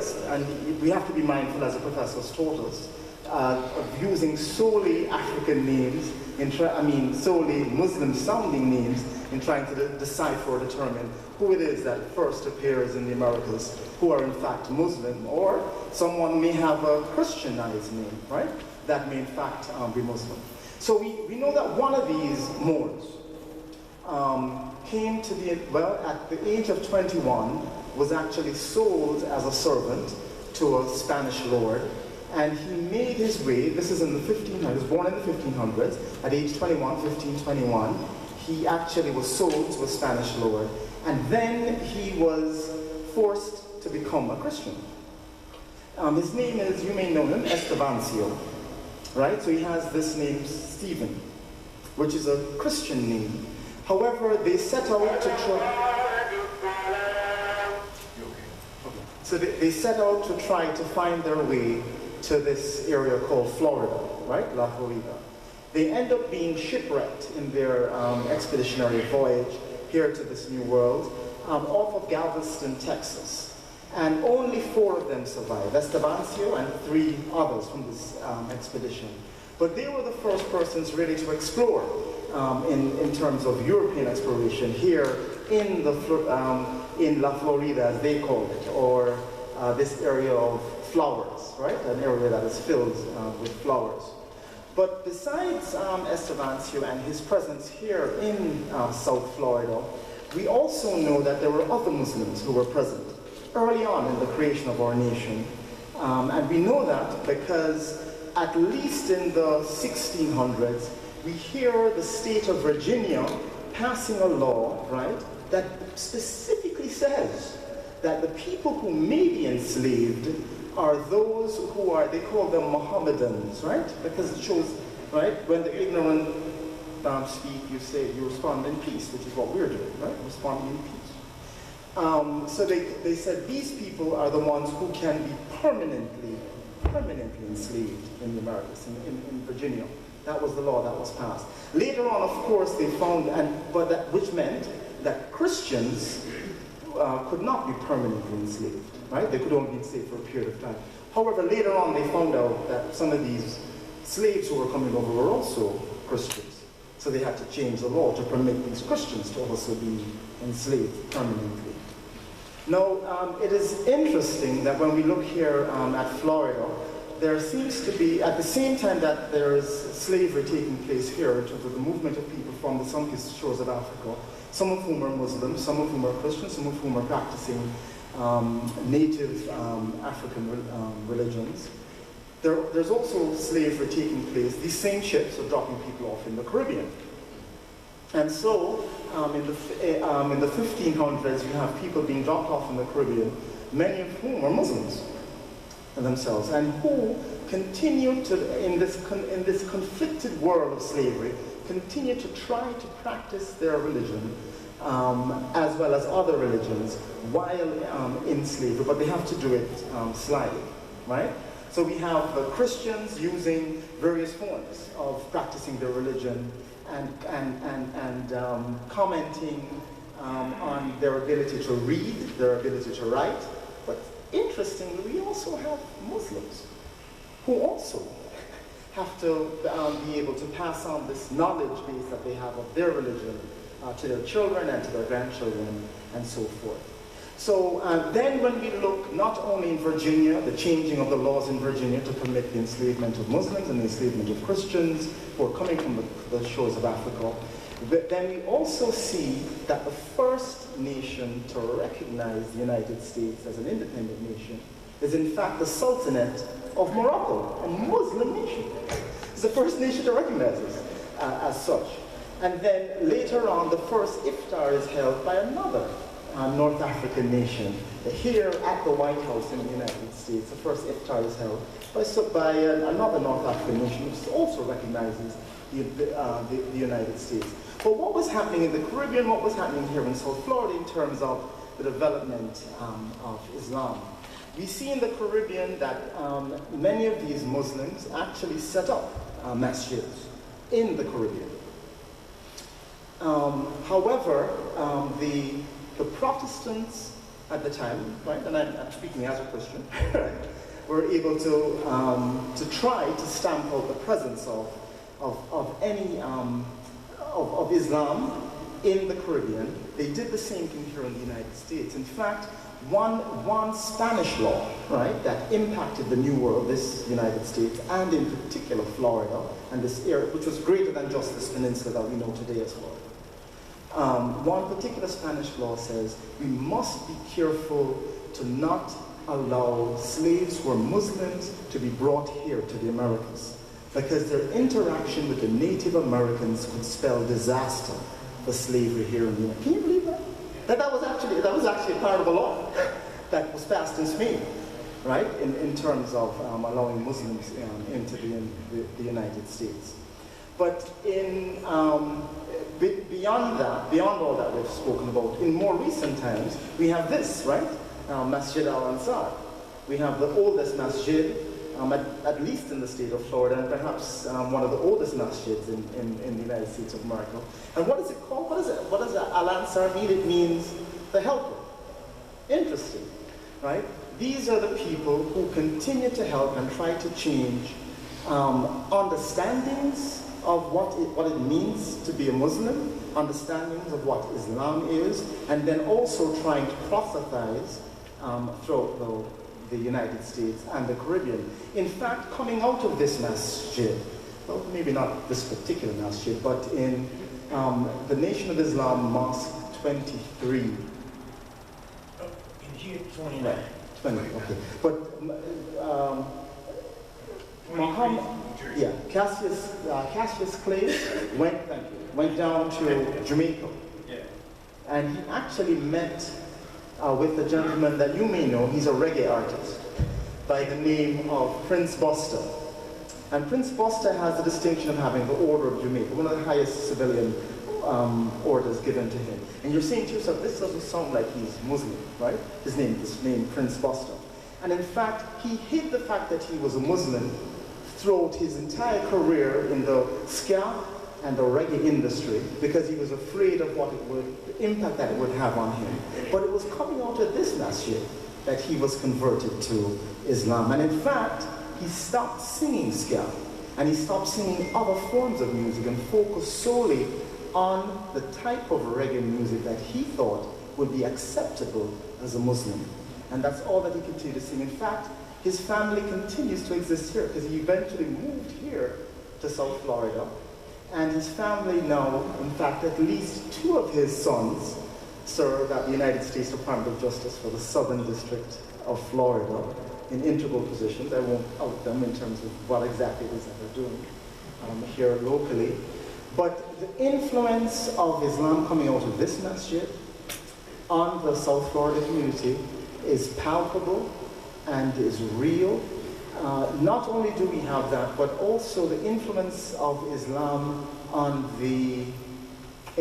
and we have to be mindful, as the professors taught us, of using solely African names, solely Muslim-sounding names in trying to decipher or determine who it is that first appears in the Americas, who are in fact Muslim, or someone may have a Christianized name, right? That may in fact be Muslim. So we know that one of these Moors came to at the age of 21, was actually sold as a servant to a Spanish lord, and he made his way, this is in the 1500s, born in the 1500s, at age 21, 1521, he actually was sold to a Spanish lord, and then he was forced to become a Christian. His name is, you may know him, Estebancio, right? So he has this name, Stephen, which is a Christian name. However, they set out to try. So they set out to try to find their way to this area called Florida, right? La Florida. They end up being shipwrecked in their expeditionary voyage here to this new world, off of Galveston, Texas. And only 4 of them survived, Estebancio and 3 others from this expedition. But they were the first persons really to explore in terms of European exploration here in La Florida, as they call it, or this area of flowers, right? An area that is filled with flowers. But besides Estebancio and his presence here in South Florida, we also know that there were other Muslims who were present early on in the creation of our nation. And we know that because at least in the 1600s, we hear the state of Virginia passing a law, right, that specifically says that the people who may be enslaved are those who are, they call them Mohammedans, right? Because it shows, right, when the ignorant speak, you respond in peace, which is what we're doing, right? Responding in peace. So they said these people are the ones who can be permanently enslaved in the Americas, in Virginia. That was the law that was passed. Later on, of course, they found, which meant that Christians could not be permanently enslaved, right? They could only be enslaved for a period of time. However, later on, they found out that some of these slaves who were coming over were also Christians. So they had to change the law to permit these Christians to also be enslaved permanently. Now, it is interesting that when we look here at Florida, there seems to be, at the same time that there is slavery taking place here in terms of the movement of people from the sun-kissed shores of Africa, some of whom are Muslims, some of whom are Christians, some of whom are practicing native African religions. There's also slavery taking place. These same ships are dropping people off in the Caribbean. And so, in the 1500s, you have people being dropped off in the Caribbean, many of whom are Muslims themselves, and who continue to, in this conflicted world of slavery, continue to try to practice their religion, as well as other religions, while in slavery, but they have to do it slyly, right? So we have the Christians using various forms of practicing their religion and commenting on their ability to read, their ability to write. But interestingly, we also have Muslims who also have to be able to pass on this knowledge base that they have of their religion to their children and to their grandchildren and so forth. So then when we look not only in Virginia, the changing of the laws in Virginia to permit the enslavement of Muslims and the enslavement of Christians who are coming from the shores of Africa, but then we also see that the first nation to recognize the United States as an independent nation is in fact the Sultanate of Morocco, a Muslim nation. It's the first nation to recognize us as such. And then later on, the first iftar is held by another North African nation. Here at the White House in the United States, the first iftar is held by another North African nation which also recognizes the United States. But what was happening in the Caribbean, what was happening here in South Florida in terms of the development of Islam? We see in the Caribbean that many of these Muslims actually set up masjids in the Caribbean. However, the Protestants at the time, right? And I'm speaking as a Christian, were able to try to stamp out the presence of any of Islam in the Caribbean. They did the same thing here in the United States. In fact, one Spanish law, right, that impacted the New World, this United States, and in particular Florida, and this area, which was greater than just this peninsula that we know today as Florida. One particular Spanish law says we must be careful to not allow slaves who are Muslims to be brought here to the Americas, because their interaction with the Native Americans could spell disaster for slavery here in the United States. Can you believe that? That was actually a part of a law that was passed in Spain, right? In terms of allowing Muslims into the United States. But beyond that, beyond all that we've spoken about, in more recent times, we have this, right? Masjid al-Ansar. We have the oldest masjid, at least in the state of Florida, and perhaps one of the oldest masjids in the United States of America. And what is it called? What does Al-Ansar mean? It means the helper. Interesting, right? These are the people who continue to help and try to change understandings of what it means to be a Muslim, understandings of what Islam is, and then also trying to proselytize throughout the United States and the Caribbean. In fact, coming out of this masjid, well, maybe not this particular masjid, but in the Nation of Islam Mosque 23. In here, 29. Right, 20, okay. But Muhammad, yeah, Cassius Clay went down to Jamaica. Yeah. And he actually met with a gentleman that you may know. He's a reggae artist by the name of Prince Buster. And Prince Buster has the distinction of having the Order of Jamaica, one of the highest civilian orders given to him. And you're saying to yourself, this doesn't sound like he's Muslim, right? His name Prince Buster. And in fact, he hid the fact that he was a Muslim throughout his entire career in the ska and the reggae industry, because he was afraid of the impact that it would have on him. But it was coming out of this masjid that he was converted to Islam. And in fact, he stopped singing ska, and he stopped singing other forms of music and focused solely on the type of reggae music that he thought would be acceptable as a Muslim. And that's all that he continued to sing. In fact, his family continues to exist here, because he eventually moved here to South Florida. And his family now, in fact, at least 2 of his sons serve at the United States Department of Justice for the Southern District of Florida in integral positions. I won't out them in terms of what exactly it is that they're doing here locally. But the influence of Islam coming out of this masjid on the South Florida community is palpable and is real. Not only do we have that, but also the influence of Islam on the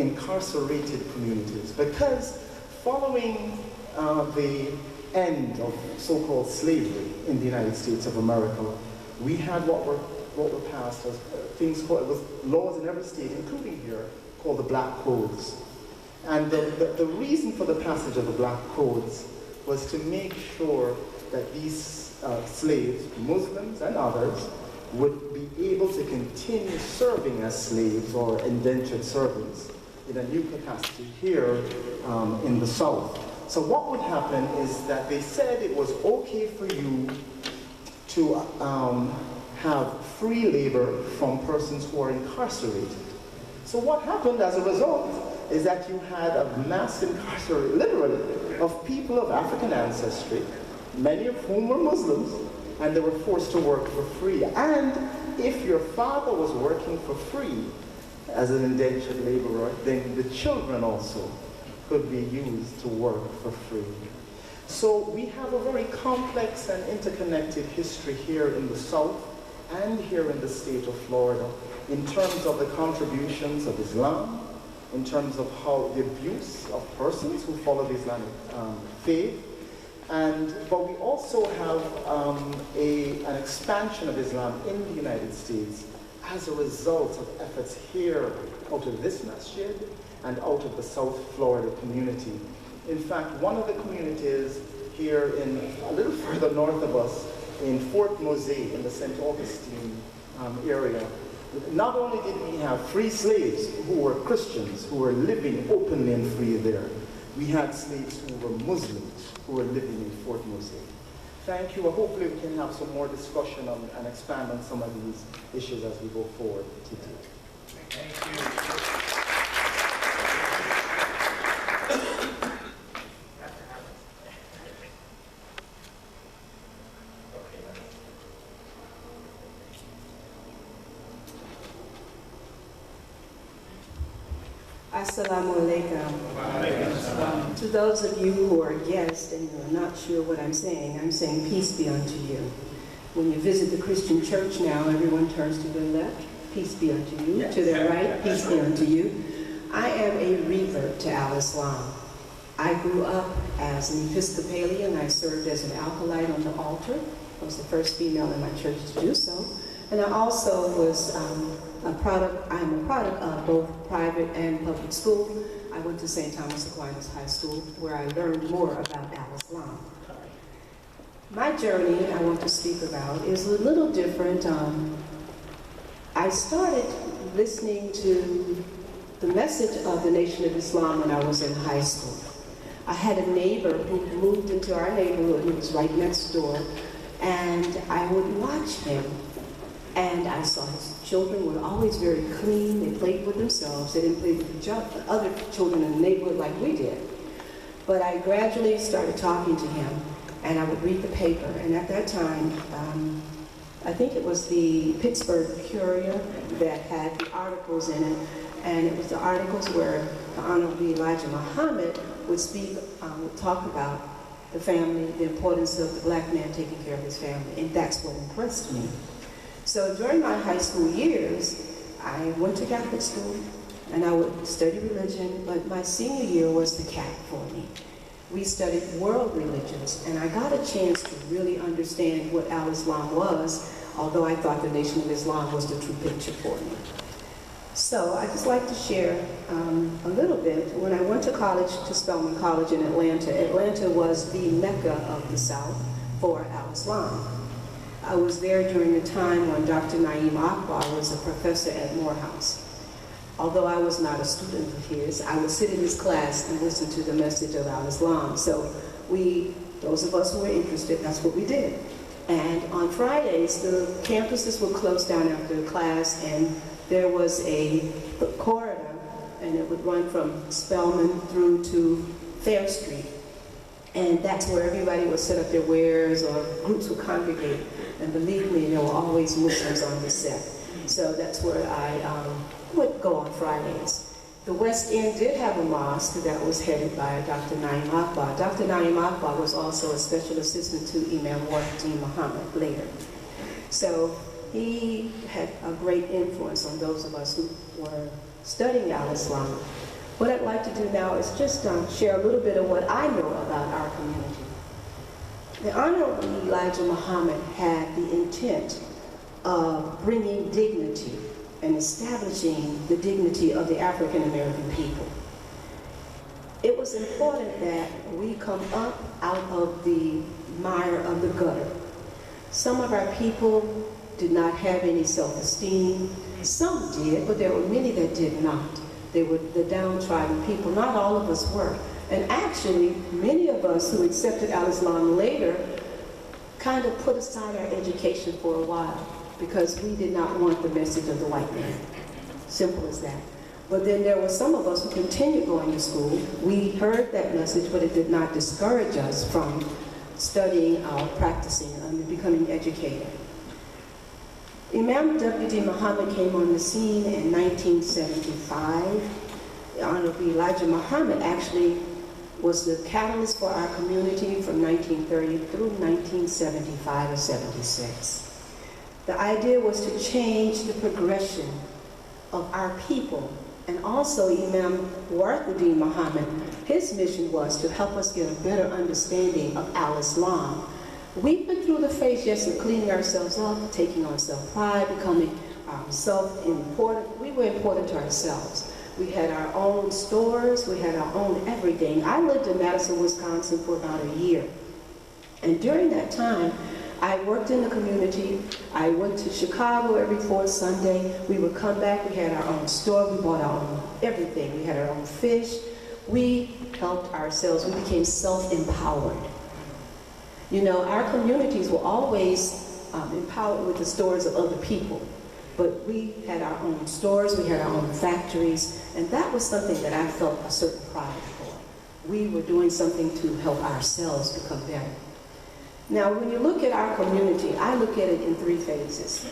incarcerated communities. Because following the end of so-called slavery in the United States of America, we had what were passed as things called, it was laws in every state, including here, called the Black Codes. And the reason for the passage of the Black Codes was to make sure that these slaves, Muslims and others, would be able to continue serving as slaves or indentured servants in a new capacity here in the South. So what would happen is that they said it was okay for you to have free labor from persons who are incarcerated. So what happened as a result is that you had a mass incarceration, literally, of people of African ancestry, many of whom were Muslims, and they were forced to work for free. And if your father was working for free as an indentured laborer, then the children also could be used to work for free. So we have a very complex and interconnected history here in the South and here in the state of Florida in terms of the contributions of Islam, in terms of how the abuse of persons who follow the Islamic faith. But we also have an expansion of Islam in the United States as a result of efforts here out of this masjid and out of the South Florida community In fact, one of the communities here a little further north of us, in Fort Mose, in the St. Augustine area, not only did we have free slaves who were Christians, who were living openly and free there, we had slaves who were Muslims who were living in Fort Mose. Thank you. Hopefully we can have some more discussion and expand on some of these issues as we go forward today. Thank you. Assalamu alaikum. To those of you who are guests and you are not sure what I'm saying peace be unto you. When you visit the Christian church now, everyone turns to their left, peace be unto you. Yes. To their right, peace be unto you. I am a revert to Al-Islam. I grew up as an Episcopalian. I served as an acolyte on the altar. I was the first female in my church to do so. And I also was I'm a product of both private and public school. I went to St. Thomas Aquinas High School, where I learned more about Al-Islam. My journey I want to speak about is a little different. I started listening to the message of the Nation of Islam when I was in high school. I had a neighbor who moved into our neighborhood. He was right next door, and I would watch him. And I saw his children were always very clean. They played with themselves. They didn't play with the other children in the neighborhood like we did. But I gradually started talking to him, and I would read the paper. And at that time, I think it was the Pittsburgh Courier that had the articles in it. And it was the articles where the Honorable Elijah Muhammad would talk about the family, the importance of the black man taking care of his family. And that's what impressed me. So during my high school years, I went to Catholic school and I would study religion, but my senior year was the cap for me. We studied world religions, and I got a chance to really understand what Al-Islam was, although I thought the Nation of Islam was the true picture for me. So I'd just like to share a little bit. When I went to college, to Spelman College in Atlanta, Atlanta was the Mecca of the South for Al-Islam. I was there during a time when Dr. Naeem Akbar was a professor at Morehouse. Although I was not a student of his, I would sit in his class and listen to the message of Al-Islam. So those of us who were interested, that's what we did. And on Fridays, the campuses would close down after class, and there was a corridor, and it would run from Spelman through to Fair Street. And that's where everybody would set up their wares, or groups would congregate. And believe me, there were always Muslims on the set. So that's where I would go on Fridays. The West End did have a mosque that was headed by Dr. Naeem Akbar. Dr. Naeem Akbar was also a special assistant to Imam Muhammad later. So he had a great influence on those of us who were studying Al-Islam. What I'd like to do now is just share a little bit of what I know about our community. The Honorable Elijah Muhammad had the intent of bringing dignity and establishing the dignity of the African American people. It was important that we come up out of the mire of the gutter. Some of our people did not have any self-esteem. Some did, but there were many that did not. They were the downtrodden people. Not all of us were. And actually, many of us who accepted Al-Islam later kind of put aside our education for a while because we did not want the message of the white man. Simple as that. But then there were some of us who continued going to school. We heard that message, but it did not discourage us from studying or practicing and becoming educated. Imam W.D. Muhammad came on the scene in 1975. Honorable Elijah Muhammad actually was the catalyst for our community from 1930 through 1975 or 76. The idea was to change the progression of our people. And also Imam Warithuddin Muhammad, his mission was to help us get a better understanding of Al-Islam. We've been through the phase, yes, of cleaning ourselves up, taking on self-pride, becoming self-important. We were important to ourselves. We had our own stores. We had our own everything. I lived in Madison, Wisconsin for about a year. And during that time, I worked in the community. I went to Chicago every fourth Sunday. We would come back. We had our own store. We bought our own everything. We had our own fish. We helped ourselves. We became self-empowered. You know, our communities were always empowered with the stories of other people. But we had our own stores. We had our own factories. And that was something that I felt a certain pride for. We were doing something to help ourselves become better. Now, when you look at our community, I look at it in three phases.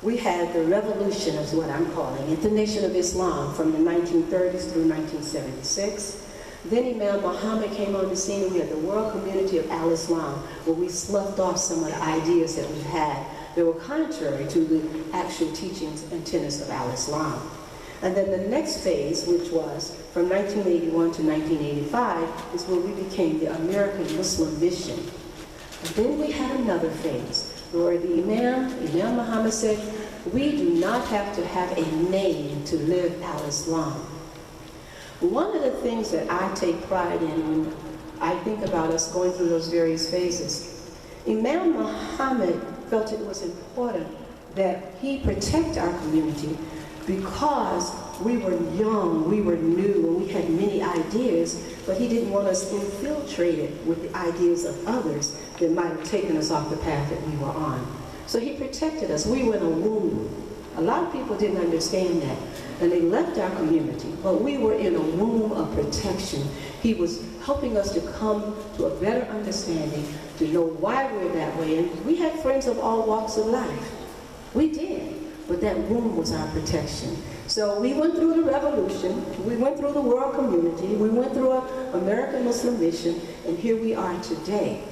We had the revolution, is what I'm calling it, the Nation of Islam from the 1930s through 1976. Then Imam Muhammad came on the scene, and we had the world community of Al-Islam, where we sloughed off some of the ideas that we had that were contrary to the actual teachings and tenets of Al-Islam. And then the next phase, which was from 1981 to 1985, is where we became the American Muslim Mission. And then we had another phase where the Imam Muhammad said, we do not have to have a name to live Al-Islam. One of the things that I take pride in when I think about us going through those various phases, Imam Muhammad felt it was important that he protect our community because we were young, we were new, and we had many ideas, but he didn't want us infiltrated with the ideas of others that might have taken us off the path that we were on. So he protected us. We were in a womb. A lot of people didn't understand that, and they left our community, but we were in a womb of protection. He was helping us to come to a better understanding, to know why we're that way, and we had friends of all walks of life. We did, but that womb was our protection. So we went through the revolution, we went through the world community, we went through an American Muslim Mission, and here we are today.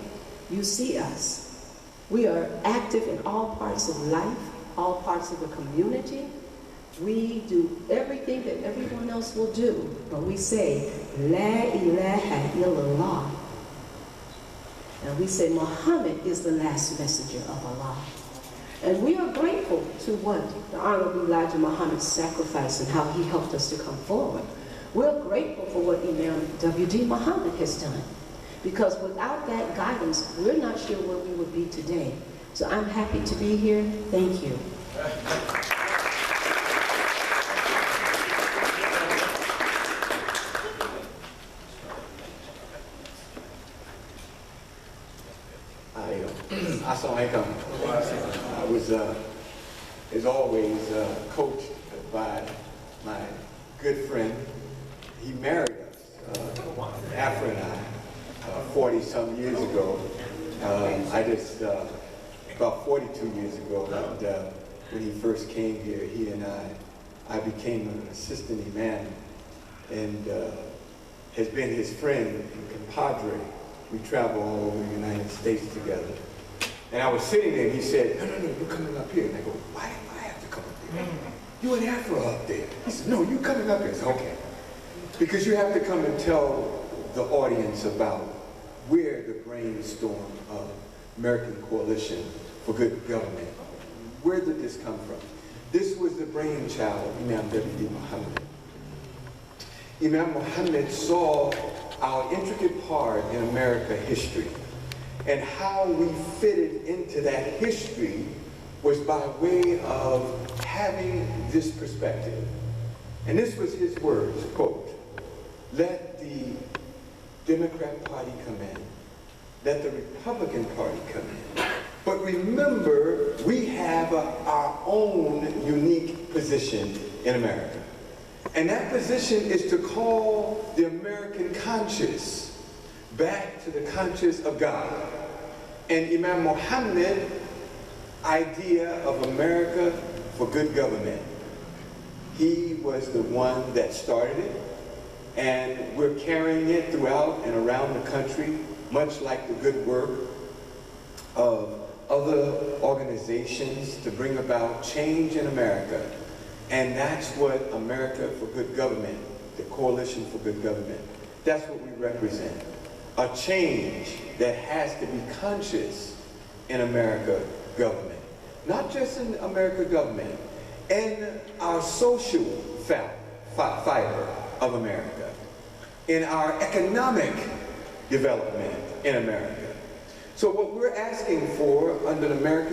You see us. We are active in all parts of life, all parts of the community. We do everything that everyone else will do, but we say, La ilaha illallah. And we say Muhammad is the last messenger of Allah. And we are grateful to what the Honorable Elijah Muhammad's sacrifice and how he helped us to come forward. We're grateful for what Imam W.D. Muhammad has done. Because without that guidance, we're not sure where we would be today. So I'm happy to be here. Thank you. Assalamualaikum. I was, as always, coached by my good friend. He married us, Afrah and I, 40-some years ago. About 42 years ago, when he first came here, he and I became an assistant imam, and has been his friend and compadre. We travel all over the United States together. And I was sitting there, and he said, no, you're coming up here. And I go, why do I have to come up there? You and Afrah up there. He said, no, you're coming up here. I said, okay. Because you have to come and tell the audience about where the brainstorm of American Coalition for Good Government, where did this come from? This was the brainchild of Imam W.D. Muhammad. Imam Muhammad saw our intricate part in American history, and how we fitted into that history was by way of having this perspective. And this was his words, quote, let the Democrat Party come in, let the Republican Party come in. But remember, we have our own unique position in America. And that position is to call the American conscience back to the conscience of God. And Imam Muhammad's idea of America for good government, he was the one that started it, and we're carrying it throughout and around the country, much like the good work of other organizations to bring about change in America. And that's what America for Good Government, the Coalition for Good Government, that's what we represent. A change that has to be conscious in America government. Not just in America government, in our social fiber of America, in our economic development in America. So what we're asking for under the American